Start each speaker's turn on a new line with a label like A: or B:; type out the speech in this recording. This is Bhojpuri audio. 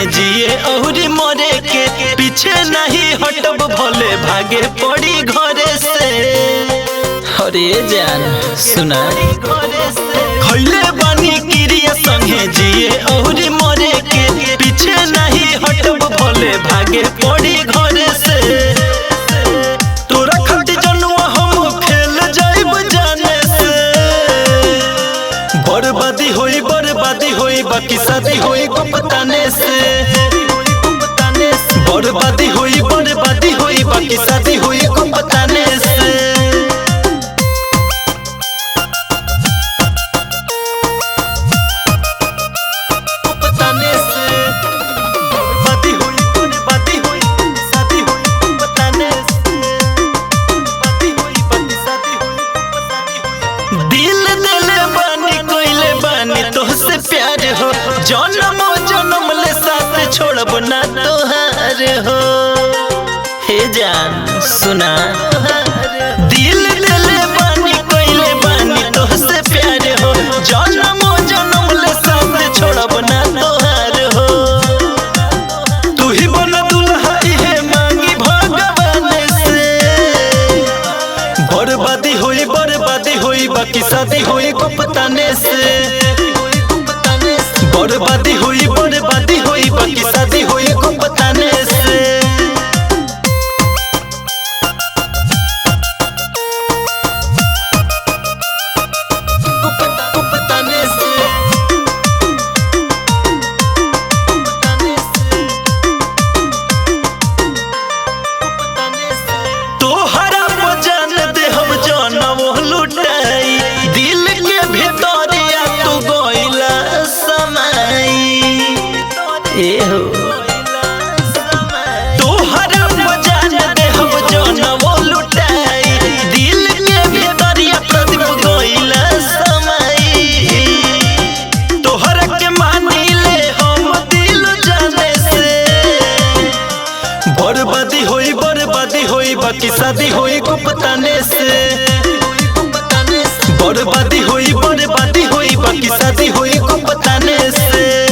A: संगे जिए और मरे के पीछे नहीं हटब भले भागे पड़ी घरे से। अरे जान सुना खैले बानी क्रिया संगे जिए और मरे के पीछे नहीं हटब भले भागे पड़ी घरे से। तोरा खातिर जनुआ हम खेल जाइब जाने से। बर्बादी होई बाकी शादी होई गुप्ताने से। बर्बादी होई बाकी शादी होई गुप्ताने से। तोहसे प्यार हो जन्म जन्म ले साथ छोड़ब ना तोहार हो। हे जान सुना दिल दिले बानी कोइले बानी तोहसे प्यार हो जन्म जन्म ले साथ छोड़ब ना तोहार हो। तू ही बना दुल्हा इहे मांगी भगवान से। बर्बादी होई बाकी शादी होई गुप्ताने से। बर्बादी होई बाकी शादी होई गुप्ताने से। गुप्ताने से तोहरा जान दे हम जनम लुटाई दिल के भीतरिया तू गइला तोहरा जान दे हम जनम लुटाई दिल के भीतरिया प्रदीप गइला समय। तोहरा के मानी ले हम दिल जाने से। बर्बादी होई बाकी शादी होई गुप्ताने से। बर्बादी होई बाकी शादी होई गुप्ताने से।